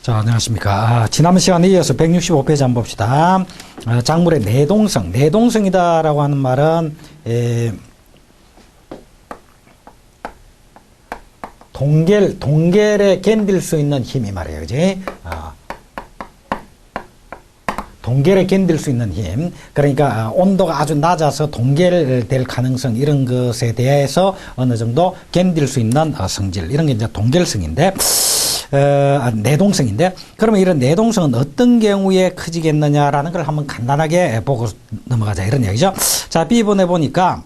자, 안녕하십니까. 지난번 시간에 이어서 165페이지 한번 봅시다. 작물의 내동성, 내동성이다라고 하는 말은 동결에 견딜 수 있는 힘이 말이에요, 그지? 동결에 견딜 수 있는 힘. 그러니까 온도가 아주 낮아서 동결될 가능성, 이런 것에 대해서 어느 정도 견딜 수 있는 성질, 이런 게 이제 동결성인데, 내동성인데, 그러면 이런 내동성은 어떤 경우에 커지겠느냐라는 걸 한번 간단하게 보고 넘어가자, 이런 얘기죠. 자, B번에 보니까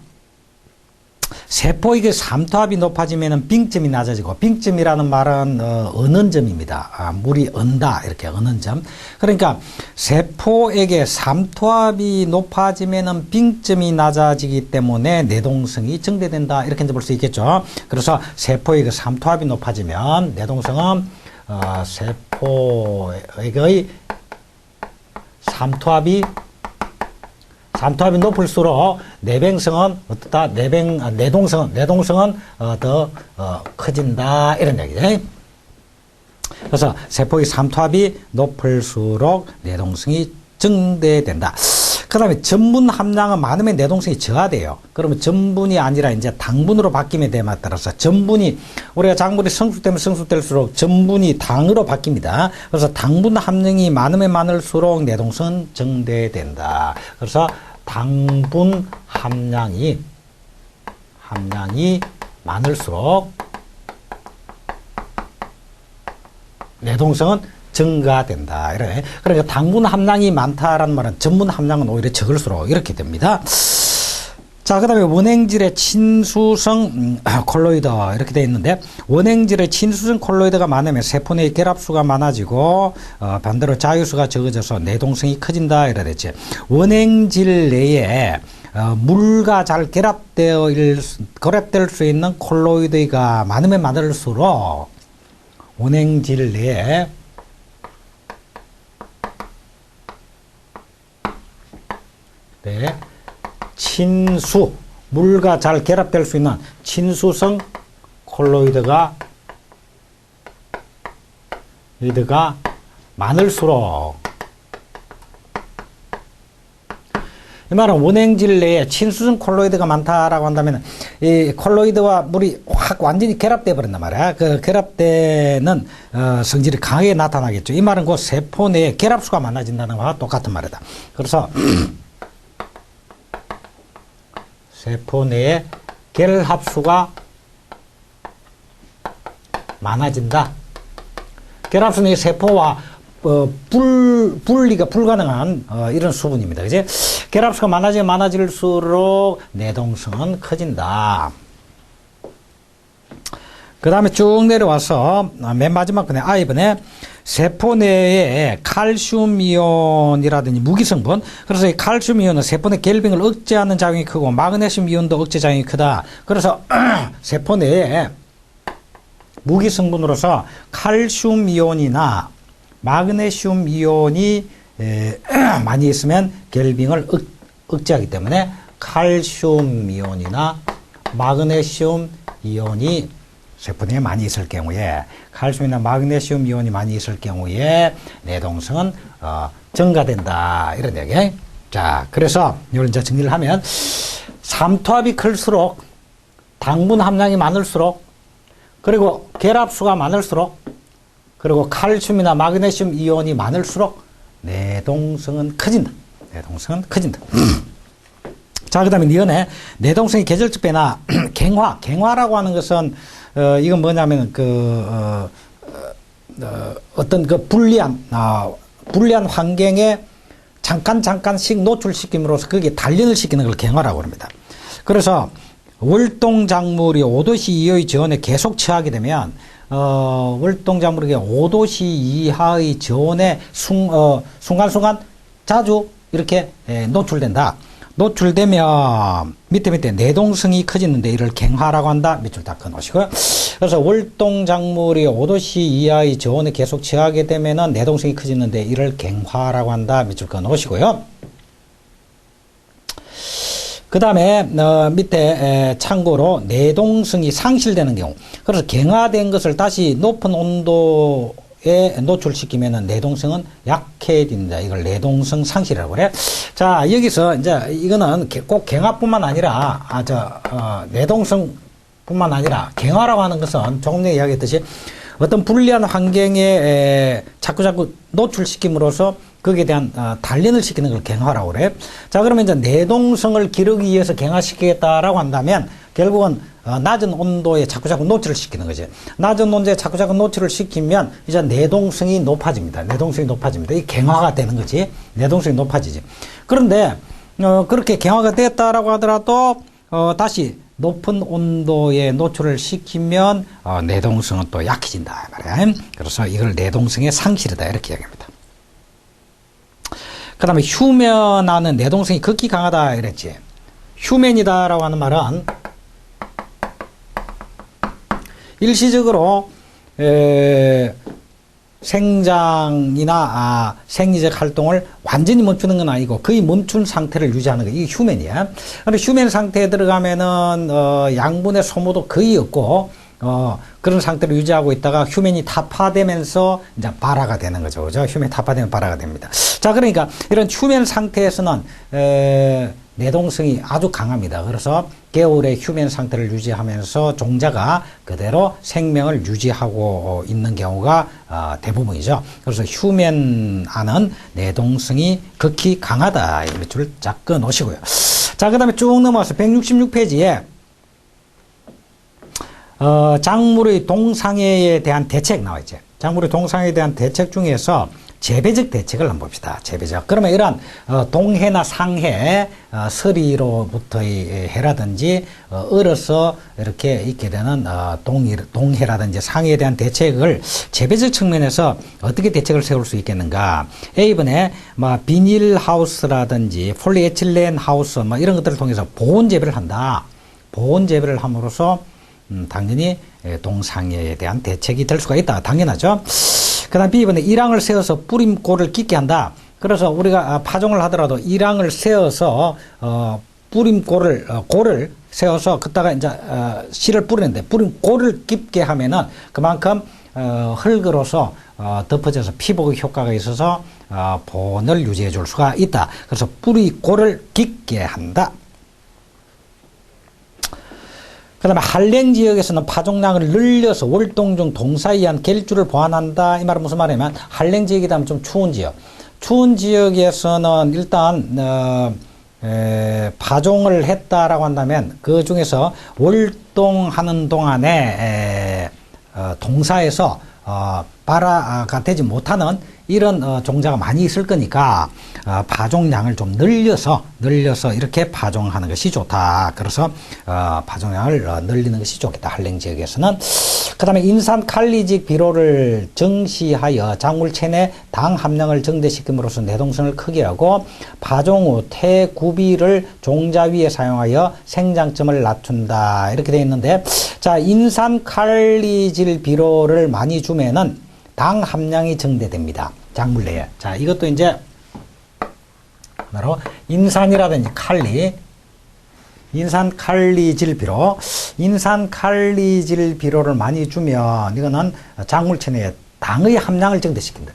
세포의 삼투압이 높아지면 빙점이 낮아지고, 빙점이라는 말은 어는 점입니다. 물이 언다, 이렇게 어는 점. 그러니까 세포에게 삼투압이 높아지면 빙점이 낮아지기 때문에 내동성이 증대된다, 이렇게 이제 볼 수 있겠죠. 그래서 세포의 삼투압이 높아지면 내동성은 세포의 삼투압이 높을수록 내뱅성은 어떻다? 내동성은 더 커진다, 이런 얘기죠. 그래서 세포의 삼투압이 높을수록 내동성이 증대된다. 그 다음에 전분 함량은 많으면 내동성이 저하돼요. 그러면 전분이 아니라 이제 당분으로 바뀌면 됨에 따라서 전분이, 우리가 작물이 성숙되면 성숙될수록 전분이 당으로 바뀝니다. 그래서 당분 함량이 많으면 많을수록 내동성은 증대된다. 그래서 당분 함량이 많을수록 내동성은 증가된다. 이래. 그러니까 당분 함량이 많다라는 말은 전분 함량은 오히려 적을수록 이렇게 됩니다. 자, 그 다음에 원행질의 친수성 콜로이드, 이렇게 되어 있는데, 원행질의 친수성 콜로이드가 많으면 세포 내의 결합수가 많아지고, 반대로 자유수가 적어져서 내동성이 커진다, 이래 됐지. 원행질 내에 물과 잘 결합될 수 있는 콜로이드가 많으면 많을수록 원행질 내에 친수, 물과 잘 결합될 수 있는 친수성 콜로이드가 많을수록, 이 말은 원행질 내에 친수성 콜로이드가 많다라고 한다면 이 콜로이드와 물이 확 완전히 결합돼 버린단 말이야. 그 결합되는 성질이 강하게 나타나겠죠. 이 말은 그 세포 내에 결합수가 많아진다는 것과 똑같은 말이다. 그래서 세포 내에 결합수가 많아진다. 결합수 내에 세포와 분리가 불가능한 이런 수분입니다. 그지? 결합수가 많아지면 많아질수록 내동성은 커진다. 그 다음에 쭉 내려와서 맨 마지막 번에 I번에 세포 내에 칼슘 이온이라든지 무기성분, 그래서 이 칼슘 이온은 세포 내 결빙을 억제하는 작용이 크고 마그네슘 이온도 억제 작용이 크다. 그래서 세포 내에 무기성분으로서 칼슘 이온이나 마그네슘 이온이 많이 있으면 결빙을 억제하기 때문에 칼슘 이온이나 마그네슘 이온이 세포 내에 많이 있을 경우에, 칼슘이나 마그네슘 이온이 많이 있을 경우에 내동성은 증가된다, 이런 얘기. 자, 그래서 이걸 이제 정리를 하면 삼투압이 클수록, 당분 함량이 많을수록, 그리고 결합수가 많을수록, 그리고 칼슘이나 마그네슘 이온이 많을수록 내동성은 커진다. 내동성은 커진다. 자, 그 다음에 니은에 내동성의 계절적 변화, 갱화라고 하는 것은 이건 뭐냐면 어떤 그 불리한 환경에 잠깐씩 노출시킴으로써 거기에 단련을 시키는 걸 갱화라고 합니다. 그래서 월동작물이 5도씨 이하의 저온에 계속 처하게 되면 월동작물에게 5도씨 이하의 저온에 순간순간 자주 이렇게 노출된다. 노출되면 밑에 내동성이 커지는데 이를 갱화라고 한다. 밑줄 다 끊으시고요. 그래서 월동작물이 5도씨 이하의 저온에 계속 처하게 되면은 내동성이 커지는데 이를 갱화라고 한다. 밑줄 끊으시고요. 그 다음에 밑에 참고로 내동성이 상실되는 경우, 그래서 갱화된 것을 다시 높은 온도에 노출시키면은 내동성은 약해진다. 이걸 내동성 상실이라고 그래. 자, 여기서 이제 이거는 꼭 갱화뿐만 아니라, 내동성뿐만 아니라 갱화라고 하는 것은 조금 전에 이야기했듯이 어떤 불리한 환경에 자꾸 노출시킴으로써 거기에 대한 단련을 시키는 걸 갱화라고 그래. 자, 그러면 이제 내동성을 기르기 위해서 갱화시키겠다라고 한다면 결국은 낮은 온도에 자꾸 노출을 시키는 거지. 낮은 온도에 자꾸 노출을 시키면 이제 내동성이 높아집니다. 내동성이 높아집니다. 이 갱화가 되는 거지. 내동성이 높아지지. 그런데 그렇게 갱화가 됐다라고 하더라도 다시 높은 온도에 노출을 시키면 내동성은 또 약해진다 말이야. 그래서 이걸 내동성의 상실이다 이렇게 이야기합니다. 그 다음에 휴면하는 내동성이 극히 강하다 이랬지. 휴면이다라고 하는 말은 일시적으로 생장이나 생리적 활동을 완전히 멈추는 건 아니고 거의 멈춘 상태를 유지하는 거. 이게 휴면이야. 근데 휴면 상태에 들어가면은 양분의 소모도 거의 없고 그런 상태를 유지하고 있다가 휴면이 타파되면서 이제 발화가 되는 거죠. 그죠? 휴면이 타파되면 발화가 됩니다. 자, 그러니까 이런 휴면 상태에서는 내동성이 아주 강합니다. 그래서 개울의 휴면 상태를 유지하면서 종자가 그대로 생명을 유지하고 있는 경우가 대부분이죠. 그래서 휴면안은 내동성이 극히 강하다. 이 밑줄 쫙 끊으시고요. 자, 그 다음에 쭉 넘어와서 166페이지에 작물의 동상해에 대한 대책 나와 있죠. 작물의 동상해에 대한 대책 중에서 재배적 대책을 한번 봅시다. 재배적. 그러면 이런 동해나 상해, 서리로부터의 해라든지 얼어서 이렇게 있게 되는 동해라든지 상해에 대한 대책을 재배적 측면에서 어떻게 대책을 세울 수 있겠는가? A번에 비닐하우스라든지 폴리에틸렌 하우스 이런 것들을 통해서 보온 재배를 한다. 보온 재배를 함으로써 당연히 동상해에 대한 대책이 될 수가 있다. 당연하죠. 그 다음 B번에 일항을 세워서 뿌림골을 깊게 한다. 그래서 우리가 파종을 하더라도 일항을 세워서 골을 세워서 그다가 이제 씨를 뿌리는데 뿌림골을 깊게 하면은 그만큼 흙으로서 덮어져서 피복 효과가 있어서 보온을 유지해 줄 수가 있다. 그래서 뿌리골을 깊게 한다. 그 다음에 한랭 지역에서는 파종량을 늘려서 월동 중 동사에 의한 결주를 보완한다. 이 말은 무슨 말이냐면 한랭 지역이다 하면 좀 추운 지역. 추운 지역에서는 일단 파종을 했다라고 한다면 그 중에서 월동하는 동안에 동사에서 발화가 되지 못하는 이런 종자가 많이 있을 거니까 파종량을 좀 늘려서 이렇게 파종하는 것이 좋다. 그래서 파종량을 늘리는 것이 좋겠다. 한랭 지역에서는. 그 다음에 인산 칼리직 비료를 정시하여 작물 체내 당 함량을 증대시킴으로써 내동성을 크게 하고 파종 후 태구비를 종자 위에 사용하여 생장점을 낮춘다. 이렇게 되어 있는데, 자, 인산 칼리질 비료를 많이 주면은 당 함량이 증대됩니다. 작물 내에. 자, 이것도 이제 바로 인산이라든지 인산 칼리질 비료, 인산 칼리질 비료를 많이 주면 이거는 작물체 내에 당의 함량을 증대시킨다.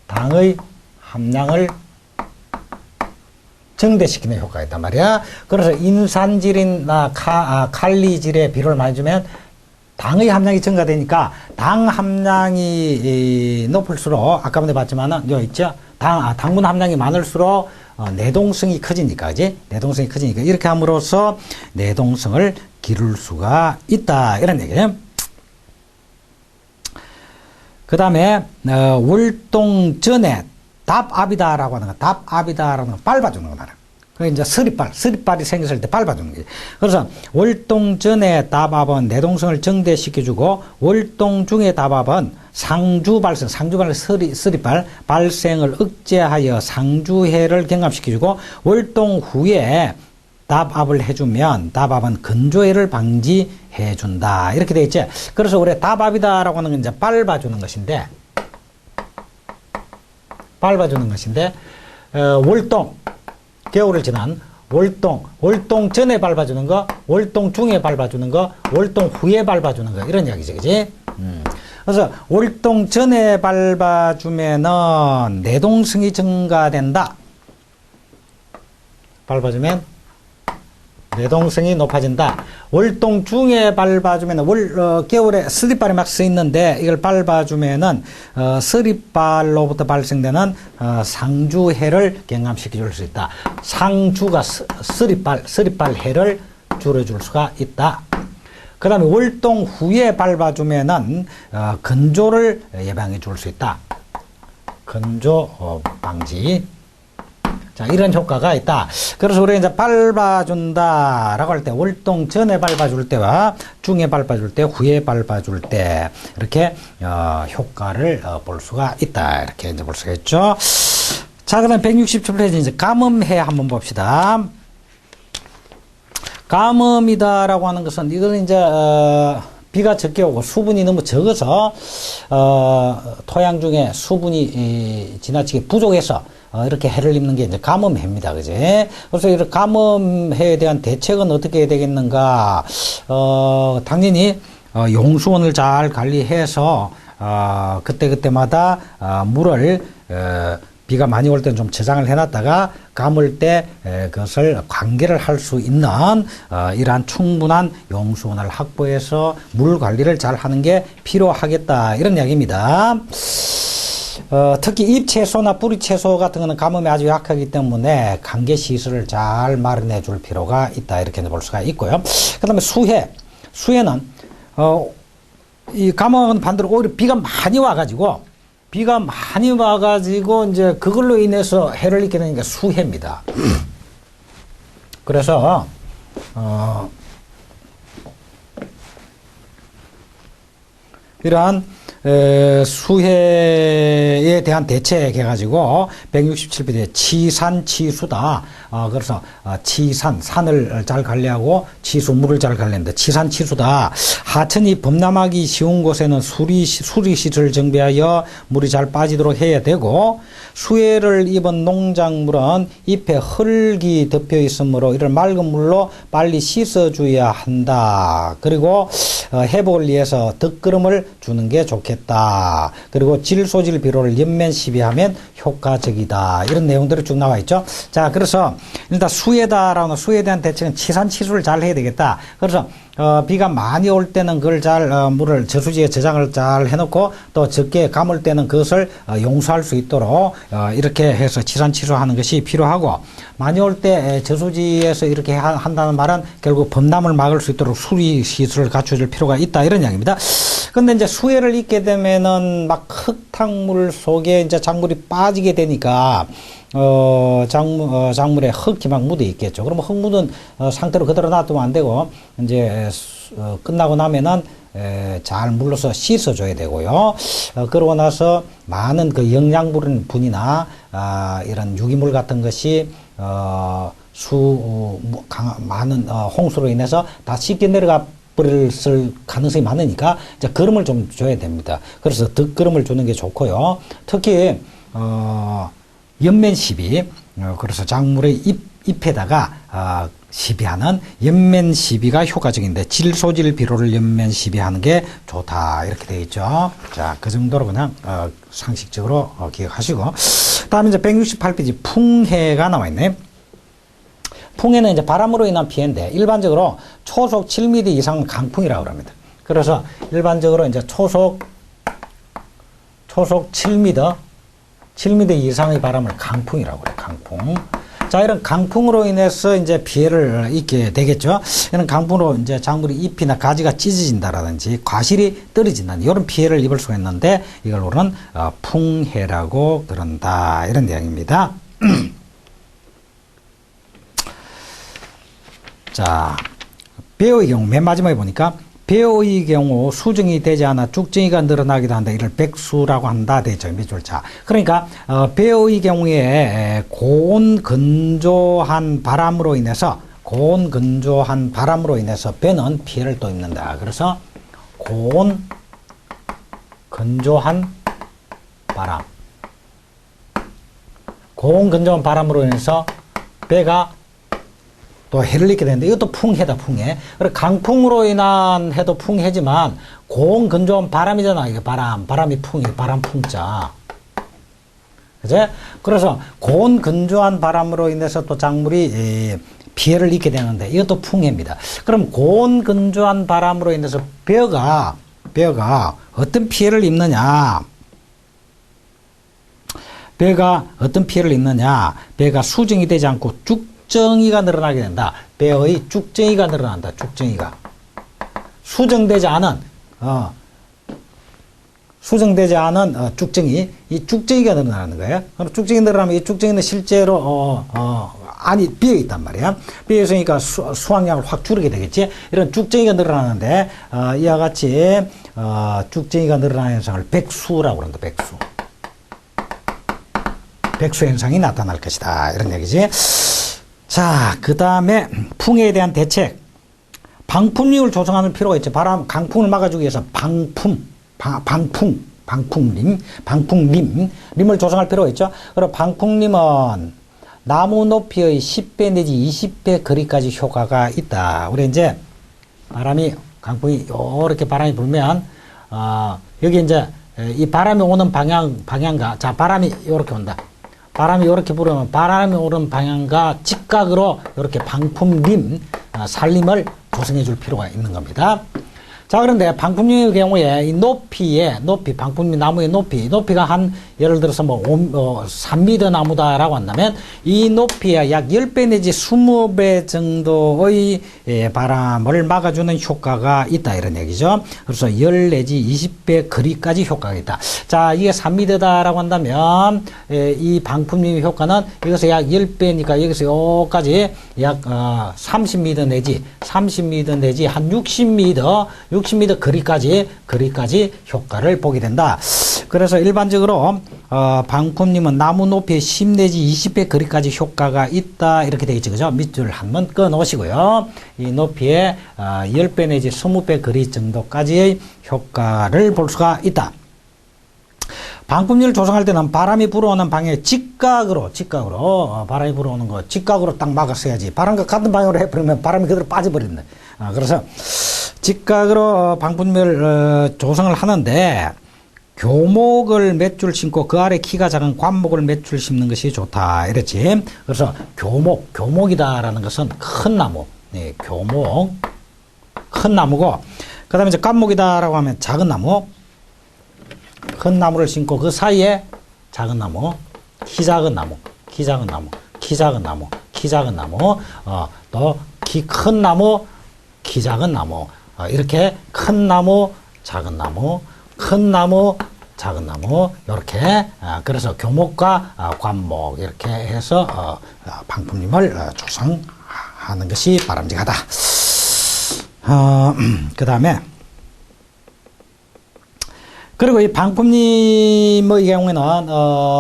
당의 함량을 증대시키는 효과가 있단 말이야. 그래서 인산질이나 칼리질의 비료를 많이 주면 당의 함량이 증가되니까 당 함량이 높을수록 아까 전에 봤지만은 여기 있죠. 당분 함량이 많을수록 내동성이 커지니까, 그지? 내동성이 커지니까 이렇게 함으로써 내동성을 기를 수가 있다. 이런 얘기예요. 그 다음에 월동 전에 답압이다라고 하는 거, 답압이다라는 거 밟아주는 거 말이야. 그 이제 서리빨이 생겼을 때 밟아주는 거지. 그래서 월동 전에 답압은 내동성을 증대시켜주고 월동 중에 답압은 상주 발생, 서리빨 발생을 억제하여 상주해를 경감시켜주고 월동 후에 답압을 해주면 답압은 건조해를 방지해준다. 이렇게 되어 있지. 그래서 우리 답압이다라고 하는 건 이제 밟아주는 것인데, 월동 겨울을 지난 월동 전에 밟아주는 거, 월동 중에 밟아주는 거, 월동 후에 밟아주는 거, 이런 이야기죠, 그지? 그래서 월동 전에 밟아주면은 내동성이 증가된다. 밟아주면 내동성이 높아진다. 월동 중에 밟아주면 겨울에 쓰리발이 막 써 있는데 이걸 밟아주면은 쓰리발로부터 발생되는 상주해를 경감시켜 줄 수 있다. 상주가 쓰리발 해를 줄여줄 수가 있다. 그 다음에 월동 후에 밟아주면은 건조를 예방해 줄 수 있다. 건조 방지. 자, 이런 효과가 있다. 그래서 우리가 이제 밟아준다라고 할 때, 월동 전에 밟아줄 때와 중에 밟아줄 때, 후에 밟아줄 때, 이렇게, 효과를 볼 수가 있다. 이렇게 이제 볼 수가 있죠. 자, 그 다음 167페이지 이제 가뭄해 한번 봅시다. 가뭄이다라고 하는 것은, 이거는 이제, 비가 적게 오고 수분이 너무 적어서, 토양 중에 수분이 지나치게 부족해서, 이렇게 해를 입는 게 이제 가뭄해입니다. 그지? 그래서 이런 가뭄해에 대한 대책은 어떻게 해야 되겠는가? 당연히, 용수원을 잘 관리해서, 그때그때마다, 물을, 비가 많이 올 때는 좀 저장을 해놨다가 가물 때 그것을 관계를 할 수 있는 이러한 충분한 용수원을 확보해서 물 관리를 잘 하는 게 필요하겠다. 이런 이야기입니다. 특히 잎채소나 뿌리채소 같은 거는 가뭄에 아주 약하기 때문에 관계시설을 잘 마련해 줄 필요가 있다. 이렇게 볼 수가 있고요. 그 다음에 수해는, 이 가뭄은 반대로 오히려 비가 많이 와가지고, 이제 그걸로 인해서 해를 입게 되니까 수해입니다. 그래서, 이러한 수해에 대한 대책 해가지고 167페이지에 치산치수다. 그래서 산을 잘 관리하고 물을 잘 관리한다. 치산치수다. 하천이 범람하기 쉬운 곳에는 수리시설 정비하여 물이 잘 빠지도록 해야 되고, 수해를 입은 농작물은 잎에 흙이 덮여 있으므로 이를 맑은 물로 빨리 씻어줘야 한다. 그리고 회복을 위해서 덧거름을 주는 게 좋겠다. 그리고 질소질 비료를 연면 시비하면 효과적이다. 이런 내용들이 쭉 나와 있죠. 자, 그래서 일단 수해다라는 수해에 대한 대책은 치산치수를 잘 해야 되겠다. 그래서 비가 많이 올 때는 그걸 물을 저수지에 저장을 잘 해놓고 또 적게 감을 때는 그것을 용수할 수 있도록 이렇게 해서 치산치수하는 것이 필요하고, 많이 올 때 저수지에서 이렇게 한다는 말은 결국 범람을 막을 수 있도록 수리시설을 갖춰줄 필요가 있다. 이런 이야기입니다. 근데 이제 수해를 입게 되면은 막 흙탕물 속에 이제 작물이 빠지게 되니까 작물에 흙이 막 묻어 있겠죠. 그러면 흙 묻은 상태로 그대로 놔두면 안 되고, 이제 끝나고 나면은 잘 물러서 씻어줘야 되고요. 그러고 나서 많은 그 영양분이나 이런 유기물 같은 것이 많은 홍수로 인해서 다 씻겨 내려가 버릴 가능성이 많으니까 이제 거름을 좀 줘야 됩니다. 그래서 덧거름을 주는 게 좋고요. 특히 연면 시비, 그래서 작물의 잎에다가 시비하는 연면 시비가 효과적인데, 질소질 비료를 연면 시비하는 게 좋다. 이렇게 되어 있죠. 자, 그 정도로 그냥 상식적으로 기억하시고, 다음에 이제 168페이지 풍해가 나와 있네. 풍해는 이제 바람으로 인한 피해인데, 일반적으로 초속 7m 이상은 강풍이라고 합니다. 그래서 일반적으로 이제 초속 7m 이상의 바람을 강풍이라고 그래요. 강풍. 자, 이런 강풍으로 인해서 이제 피해를 입게 되겠죠. 이런 강풍으로 이제 작물의 잎이나 가지가 찢어진다라든지 과실이 떨어진다는 이런 피해를 입을 수가 있는데, 이걸 우리는 풍해라고 그런다. 이런 내용입니다. 자, 배의 경우 맨 마지막에 보니까 배의 경우 수정이 되지 않아 쭉정이가 늘어나기도 한다. 이를 백수라고 한다. 되죠. 밑줄자. 그러니까 배의 경우에 고온 건조한 바람으로 인해서 배는 피해를 또 입는다. 그래서 고온 건조한 바람으로 인해서 배가 또 해를 입게 되는데 이것도 풍해다, 풍해. 그래 강풍으로 인한 해도 풍해지만 고온 건조한 바람이잖아. 이게 바람이 풍해, 바람 풍자. 그죠? 그래서 고온 건조한 바람으로 인해서 또 작물이 피해를 입게 되는데 이것도 풍해입니다. 그럼 고온 건조한 바람으로 인해서 벼가 어떤 피해를 입느냐? 벼가 어떤 피해를 입느냐? 벼가 수정이 되지 않고 쭉정이가 늘어나게 된다. 벼의 쭉정이가 늘어난다. 쭉정이가. 수정되지 않은 쭉정이, 이 쭉정이가 늘어나는 거예요. 그럼 쭉정이 늘어나면 이 쭉정이는 실제로 안이 비어 있단 말이야. 비어 있으니까 수확량을 확 줄이게 되겠지. 이런 쭉정이가 늘어나는데 이와 같이 쭉정이가 늘어나는 현상을 백수라고 그런다. 백수 현상이 나타날 것이다. 이런 얘기지. 자, 그 다음에 풍해에 대한 대책. 방풍림을 조성하는 필요가 있죠. 강풍을 막아주기 위해서 방풍림을 조성할 필요가 있죠. 그리고 방풍림은 나무 높이의 10배 내지 20배 거리까지 효과가 있다. 우리 이제 강풍이 이렇게 바람이 불면, 여기 이제 이 바람이 오는 방향과, 자, 바람이 이렇게 온다. 바람이 이렇게 불으면 바람이 오는 방향과 직각으로 이렇게 방풍림, 산림을 조성해 줄 필요가 있는 겁니다. 자, 그런데 방풍림의 경우에 이 방풍림 나무의 높이가 예를 들어서 3m 나무다라고 한다면 이 높이에 약 10배 내지 20배 정도의 바람을 막아주는 효과가 있다. 이런 얘기죠. 그래서 10 내지 20배 거리까지 효과가 있다. 자, 이게 3m다라고 한다면 이 방풍림의 효과는 여기서 약 10배니까 여기서 여기까지 약 30m 내지 한 60m 거리까지 효과를 보게 된다. 그래서 일반적으로 방풍림은 나무 높이의 10 내지 20배 거리까지 효과가 있다. 이렇게 되어 있죠. 그죠? 밑줄 한번 꺼 놓으시고요. 이 높이의 10배 내지 20배 거리 정도까지의 효과를 볼 수가 있다. 방풍림을 조성할 때는 바람이 불어오는 방향에 직각으로 바람이 불어오는 거 직각으로 딱 막았어야지. 바람과 같은 방향으로 해버리면 바람이 그대로 빠져버린다. 그래서 직각으로 방풍림을 조성을 하는데 교목을 몇 줄 심고 그 아래 키가 작은 관목을 몇 줄 심는 것이 좋다. 이랬지. 그래서 교목이다라는 것은 큰 나무. 네, 교목. 큰 나무고, 그 다음에 이제 관목이다라고 하면 작은 나무. 큰 나무를 심고 그 사이에 작은 나무, 키 작은 나무, 또 키 큰 나무, 키 작은 나무, 이렇게 큰 나무, 작은 나무, 이렇게 그래서 교목과 관목 이렇게 해서 방풍림을 조성하는 것이 바람직하다. 그 다음에 그리고 이 방풍림의 경우에는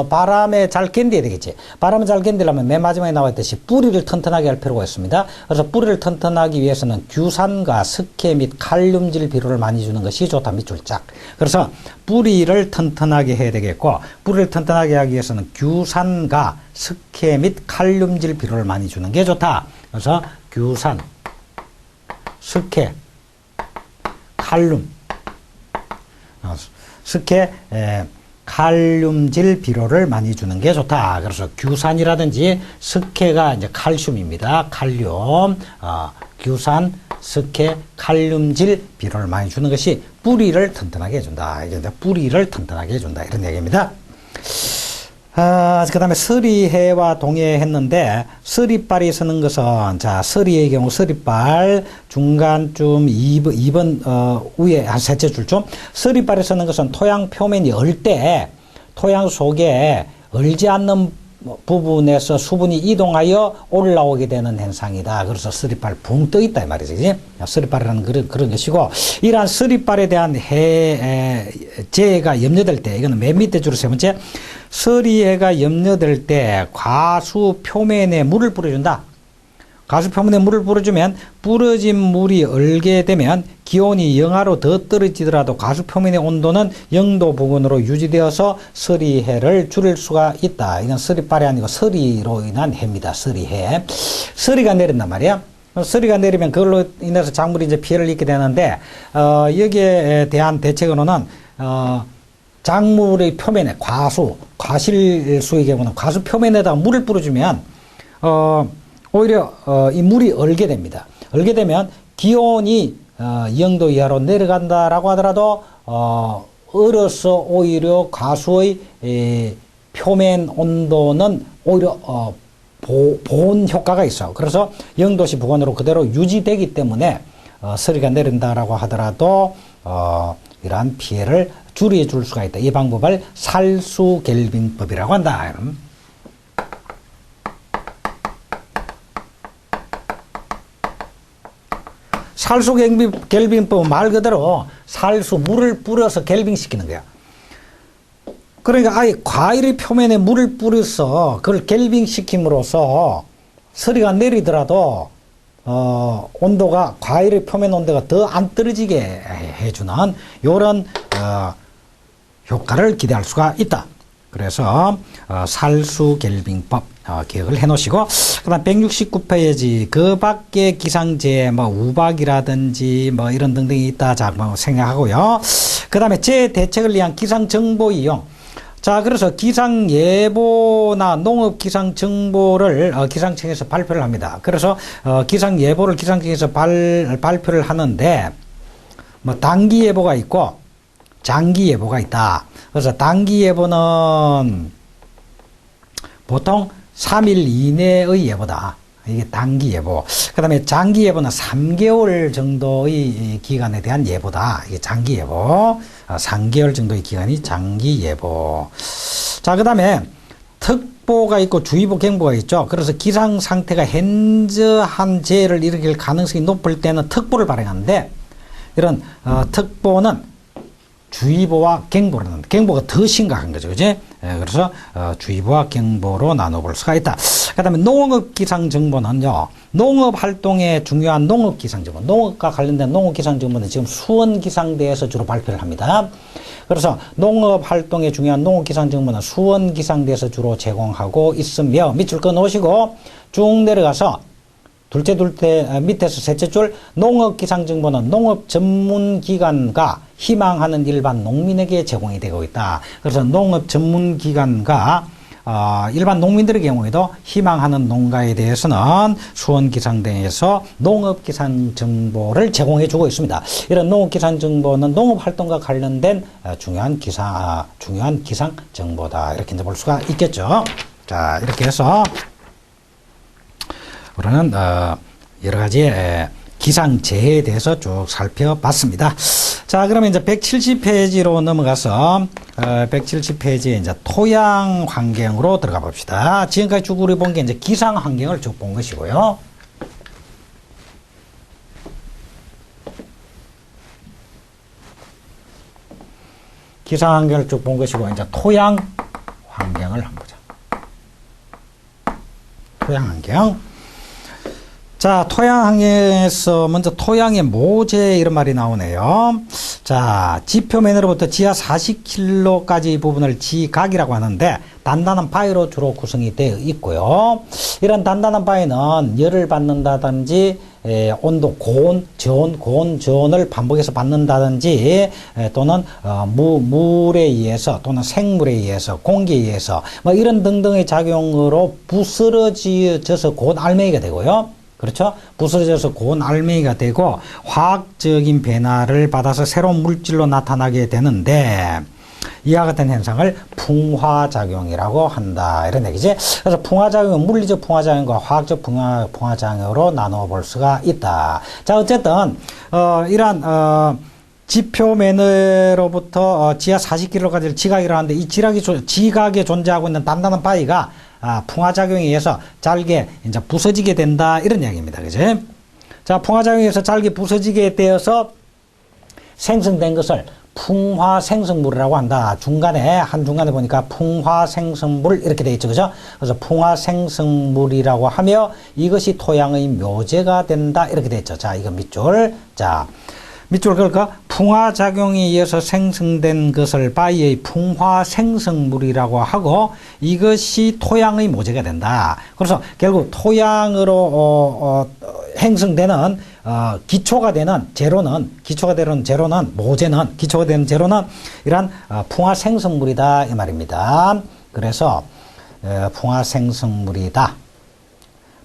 바람에 잘 견뎌야 되겠지. 바람을 잘 견디려면 맨 마지막에 나와있듯이 뿌리를 튼튼하게 할 필요가 있습니다. 그래서 뿌리를 튼튼하기 위해서는 규산과 석회 및 칼륨질 비료를 많이 주는 것이 좋다. 밑줄 짝. 그래서 뿌리를 튼튼하게 해야 되겠고, 뿌리를 튼튼하게 하기 위해서는 규산과 석회 및 칼륨질 비료를 많이 주는 게 좋다. 그래서 규산, 석회, 칼륨, 석회, 칼륨질 비료를 많이 주는 게 좋다. 그래서 규산이라든지 석회가 이제 칼슘입니다. 칼륨, 규산, 석회, 칼륨질 비료를 많이 주는 것이 뿌리를 튼튼하게 해준다. 이게 뿌리를 튼튼하게 해준다. 이런 얘기입니다. 그 다음에 서리해와 동해했는데, 서리발이 서는 것은, 자, 서리의 경우 서리발 중간쯤 2번, 위에 한 셋째 줄쯤, 서리발이 서는 것은 토양 표면이 얼 때, 토양 속에 얼지 않는 부분에서 수분이 이동하여 올라오게 되는 현상이다. 그래서 서리발 붕 떠 있다. 이 말이지. 그지? 서리발이라는 그런 것이고, 이러한 서리발에 대한 재해가 염려될 때, 이거는 맨 밑에 줄 세 번째, 서리해가 염려될 때 과수 표면에 물을 뿌려준다. 가수 표면에 물을 뿌려주면 뿌려진 물이 얼게 되면 기온이 영하로 더 떨어지더라도 가수 표면의 온도는 0도 부근으로 유지되어서 서리해를 줄일 수가 있다. 이건 서리빨이 아니고 서리로 인한 해입니다. 서리해. 서리가 내린단 말이야. 서리가 내리면 그걸로 인해서 작물이 이제 피해를 입게 되는데, 여기에 대한 대책으로는, 작물의 표면에 과실수의 경우는 가수 표면에다가 물을 뿌려주면, 오히려 이 물이 얼게 됩니다. 얼게 되면 기온이 0도 이하로 내려간다라고 하더라도 얼어서 오히려 가수의 표면 온도는 오히려 보온 효과가 있어. 그래서 0도씨 부근으로 그대로 유지되기 때문에 서리가 내린다라고 하더라도 이러한 피해를 줄여줄 수가 있다. 이 방법을 살수갤빙법이라고 한다. 살수갤빙법은 말 그대로 물을 뿌려서 갤빙시키는 거야. 그러니까 아예 과일의 표면에 물을 뿌려서 그걸 갤빙시킴으로써 서리가 내리더라도 온도가 과일의 표면 온도가 더 안 떨어지게 해주는 이런 효과를 기대할 수가 있다. 그래서 살수갤빙법 기억을 해놓으시고, 그다음 169페이지 그 밖에 기상재해 우박이라든지 이런 등등이 있다 생각하고요. 그다음에 제 대책을 위한 기상 정보 이용. 자, 그래서 기상 예보나 농업 기상 정보를 기상청에서 발표를 합니다. 그래서 기상 예보를 기상청에서 발표를 하는데 단기 예보가 있고 장기 예보가 있다. 그래서 단기 예보는 보통 3일 이내의 예보다. 이게 단기 예보. 그 다음에 장기 예보는 3개월 정도의 기간에 대한 예보다. 이게 장기 예보. 3개월 정도의 기간이 장기 예보. 자, 그 다음에 특보가 있고 주의보, 경보가 있죠. 그래서 기상 상태가 현저한 재해를 일으킬 가능성이 높을 때는 특보를 발행하는데, 이런 특보는 주의보와 경보를 하는데, 경보가 더 심각한 거죠. 그지? 그래서 주의보와 경보로 나눠볼 수가 있다. 그 다음에 농업기상정보는요, 농업활동에 중요한 농업기상정보, 농업과 관련된 농업기상정보는 지금 수원기상대에서 주로 발표를 합니다. 그래서 농업활동에 중요한 농업기상정보는 수원기상대에서 주로 제공하고 있으며, 밑줄 끊어오시고 쭉 내려가서 둘째 밑에서 셋째 줄 농업기상정보는 농업전문기관과 희망하는 일반 농민에게 제공이 되고 있다. 그래서 농업전문기관과 일반 농민들의 경우에도 희망하는 농가에 대해서는 수원기상대에서 농업기상정보를 제공해 주고 있습니다. 이런 농업기상정보는 농업활동과 관련된 중요한 기상정보다. 이렇게 볼 수가 있겠죠. 자, 이렇게 해서 우리는 여러 가지 기상재해에 대해서 쭉 살펴봤습니다. 자, 그러면 이제 170페이지로 넘어가서 170페이지에 이제 토양 환경으로 들어가 봅시다. 지금까지 쭉 우리 본 게 이제 기상 환경을 쭉 본 것이고요. 기상 환경을 쭉 본 것이고, 이제 토양 환경을 한번 보자. 토양 환경. 자, 토양 환경에서 먼저 토양의 모재 이런 말이 나오네요. 자, 지표면으로부터 지하 40km까지 부분을 지각이라고 하는데 단단한 바위로 주로 구성이 되어 있고요. 이런 단단한 바위는 열을 받는다든지 온도, 고온, 저온을 반복해서 받는다든지 또는 물에 의해서 또는 생물에 의해서 공기에 의해서 이런 등등의 작용으로 부스러져서 고온 알맹이가 되고요. 그렇죠? 부서져서 고온 알맹이가 되고 화학적인 변화를 받아서 새로운 물질로 나타나게 되는데, 이와 같은 현상을 풍화작용이라고 한다. 이런 얘기지. 그래서 풍화작용은 물리적 풍화작용과 화학적 풍화작용으로 나누어 볼 수가 있다. 자, 어쨌든 이러한 지표면으로부터 지하 40km까지 지각이라고 하는데, 이 지각에 존재하고 있는 단단한 바위가 풍화작용에 의해서 잘게 이제 부서지게 된다. 이런 이야기입니다. 그죠? 자, 풍화작용에 의해서 잘게 부서지게 되어서 생성된 것을 풍화생성물이라고 한다. 한중간에 보니까 풍화생성물 이렇게 돼 있죠. 그죠? 그래서 풍화생성물이라고 하며 이것이 토양의 묘제가 된다. 이렇게 돼 있죠. 자, 이거 밑줄. 자, 밑줄 그러니까 풍화작용에 의해서 생성된 것을 바위의 풍화생성물이라고 하고 이것이 토양의 모재가 된다. 그래서 결국 토양으로 행성되는 기초가 되는 제로는 이런 풍화생성물이다 이 말입니다. 그래서 풍화생성물이다.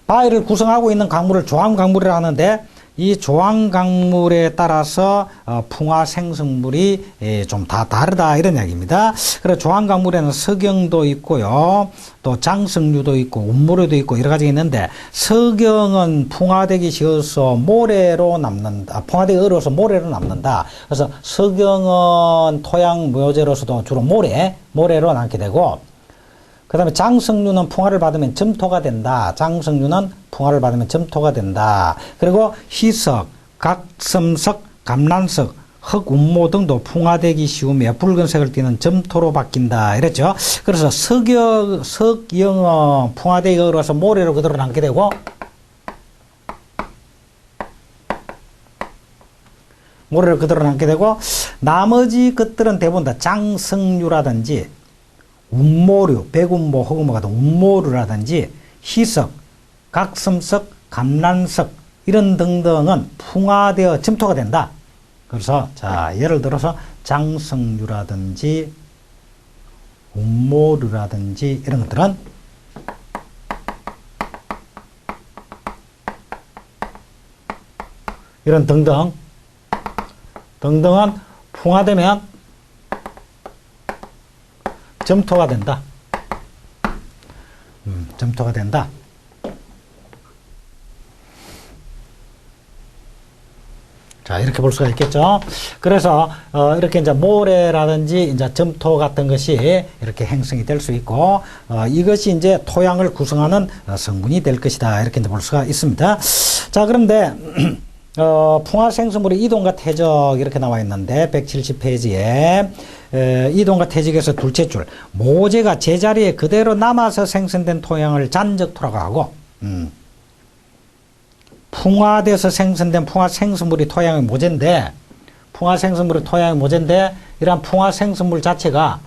바위를 구성하고 있는 강물을 조항강물이라 하는데 이 조항강물에 따라서 풍화생성물이 좀 다 다르다 이런 이야기입니다. 그래서 조항강물에는 석영도 있고요. 또 장석류도 있고 운모류도 있고 여러 가지가 있는데 석영은 풍화되기 쉬워서 모래로 남는다. 풍화되기 어려워서 모래로 남는다. 그래서 석영은 토양 묘제로서도 주로 모래로 남게 되고 그 다음에 장석류는 풍화를 받으면 점토가 된다. 그리고 희석, 각섬석, 감란석, 흑운모 등도 풍화되기 쉬우며 붉은색을 띠는 점토로 바뀐다. 이랬죠. 그래서 석영은 풍화되기 어려워서 모래로 그대로 남게 되고 나머지 것들은 대부분 다 장석류라든지 운모류, 백운모, 흑운모 같은 운모류라든지 희석, 각섬석, 감란석 이런 등등은 풍화되어 점토가 된다. 그래서 자 예를 들어서 장석류라든지 운모류라든지 이런 것들은 이런 등등은 풍화되면 점토가 된다. 점토가 된다. 자, 이렇게 볼 수가 있겠죠. 그래서, 이렇게 이제 모래라든지 이제 점토 같은 것이 이렇게 행성이 될 수 있고, 이것이 이제 토양을 구성하는 성분이 될 것이다. 이렇게 이제 볼 수가 있습니다. 자, 그런데, 풍화생성물의 이동과 퇴적 이렇게 나와 있는데 170페이지에 이동과 퇴적에서 둘째 줄 모재가 제자리에 그대로 남아서 생성된 토양을 잔적토라고 하고 풍화돼서 생성된 풍화생성물이 토양의 모재인데 이러한 풍화생성물 자체가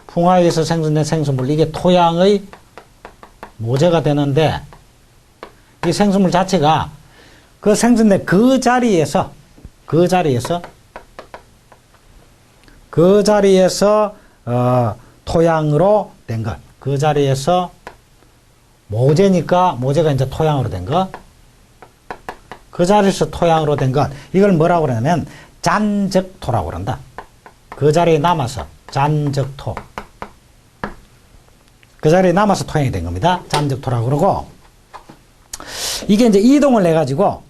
풍화에서 생성된 생성물 이게 토양의 모재가 되는데 이 생성물 자체가 그 생성된 그 자리에서 토양으로 된 것. 그 자리에서 모재니까 모재가 이제 토양으로 된 것. 그 자리에서 토양으로 된 것. 이걸 뭐라고 그러냐면 잔적토라고 그런다. 그 자리에 남아서 잔적토. 그 자리에 남아서 토양이 된 겁니다. 잔적토라고 그러고, 이게 이제 이동을 해가지고,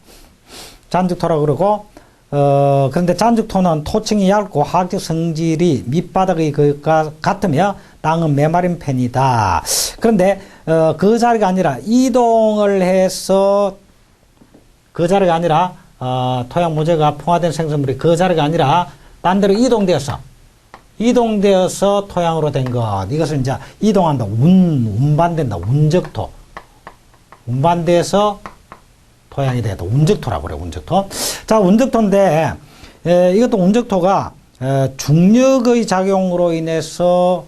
잔적토라고 그러고, 그런데 잔적토는 토층이 얇고 화학적 성질이 밑바닥의 것과 같으며 땅은 메마른 편이다. 그런데, 그 자리가 아니라 이동을 해서, 그 자리가 아니라, 토양 모재가 풍화된 생성물이 그 자리가 아니라, 딴 데로 이동되어서 토양으로 된 것. 이것을 이제 이동한다. 운반된다. 운적토. 운반돼서 토양이 되다. 운적토라고 그래요. 운적토. 자, 운적토인데, 이것도 운적토가, 중력의 작용으로 인해서,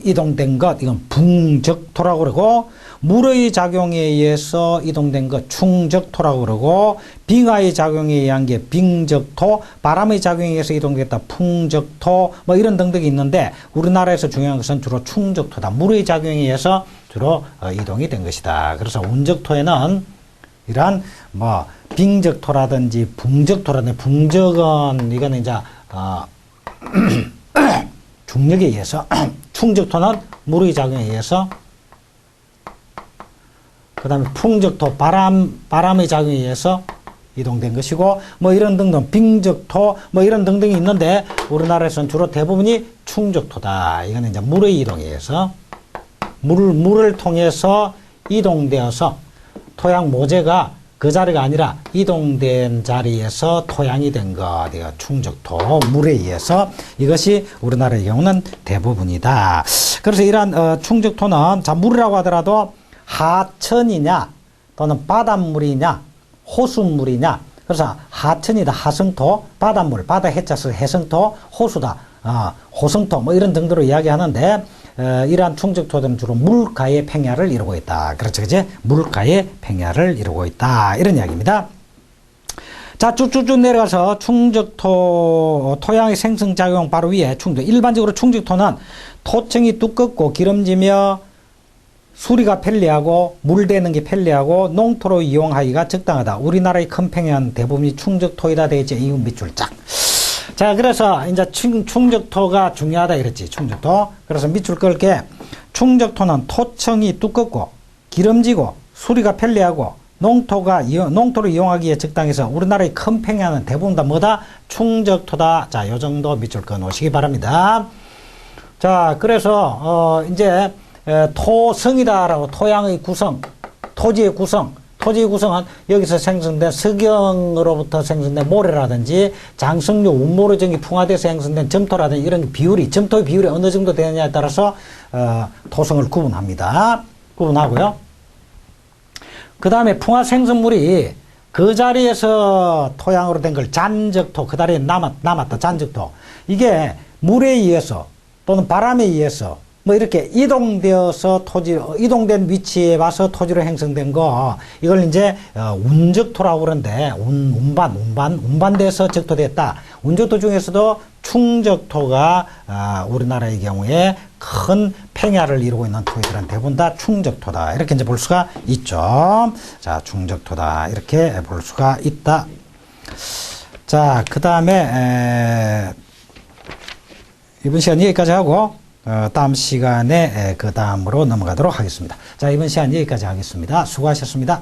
이동된 것. 이건 붕적토라고 그러고, 물의 작용에 의해서 이동된 것 충적토라고 그러고, 빙하의 작용에 의한 게 빙적토, 바람의 작용에 의해서 이동됐다 풍적토, 뭐 이런 등등이 있는데 우리나라에서 중요한 것은 주로 충적토다. 물의 작용에 의해서 주로 이동이 된 것이다. 그래서 운적토에는 이러한 뭐 빙적토라든지 붕적토라든지, 붕적은 이거는 이제 중력에 의해서, 충적토는 물의 작용에 의해서, 그 다음에 풍적토, 바람의 작용에 의해서 이동된 것이고, 뭐 이런 등등, 빙적토, 뭐 이런 등등이 있는데, 우리나라에서는 주로 대부분이 충적토다. 이거는 이제 물의 이동에 의해서, 물을 통해서 이동되어서 토양 모재가 그 자리가 아니라 이동된 자리에서 토양이 된 것, 충적토, 물에 의해서 이것이 우리나라의 경우는 대부분이다. 그래서 이러한 충적토는 자, 물이라고 하더라도 하천이냐 또는 바닷물이냐 호수물이냐. 그래서 하천이다 하성토, 바닷물 바다 해자서 해성토, 호수다 호성토 뭐 이런 정도로 이야기하는데 이러한 충적토들은 주로 물가의 팽야를 이루고 있다. 그렇죠, 그제? 물가의 팽야를 이루고 있다. 이런 이야기입니다. 자, 쭉쭉쭉 내려가서 충적토, 토양의 생성작용 바로 위에 일반적으로 충적토는 토층이 두껍고 기름지며 수리가 편리하고 물대는 게 편리하고 농토로 이용하기가 적당하다. 우리나라의 큰 팽야는 대부분이 충적토이다 되어 있죠. 이웃 밑줄 쫙. 자, 그래서 이제 충적토가 중요하다 이랬지. 충적토. 그래서 밑줄 끌게 충적토는 토층이 두껍고 기름지고 수리가 편리하고 농토로 이용하기에 적당해서 우리나라의 큰 팽야는 대부분 다 뭐다? 충적토다. 자, 요 정도 밑줄 그어 놓으시기 바랍니다. 자, 그래서 이제 토성이다라고 토양의 구성, 토지의 구성은 여기서 생성된 석영으로부터 생성된 모래라든지 장성류, 운모로 전기 풍화돼서 생성된 점토라든지 이런 비율이, 점토의 비율이 어느 정도 되느냐에 따라서 토성을 구분하고요. 그 다음에 풍화 생성물이 그 자리에서 토양으로 된 걸 잔적토, 그 자리에 남았다 잔적토. 이게 물에 의해서 또는 바람에 의해서 뭐 이렇게 이동된 위치에 와서 토지로 형성된 거, 이걸 이제 운적토라고 그러는데, 운반돼서 적토됐다. 운적토 중에서도 충적토가 우리나라의 경우에 큰 팽야를 이루고 있는 토지들은 대부분 다 충적토다. 이렇게 이제 볼 수가 있죠. 자, 충적토다. 이렇게 볼 수가 있다. 자, 그 다음에 이번 시간 여기까지 하고 다음 시간에 그 다음으로 넘어가도록 하겠습니다. 자, 이번 시간 여기까지 하겠습니다. 수고하셨습니다.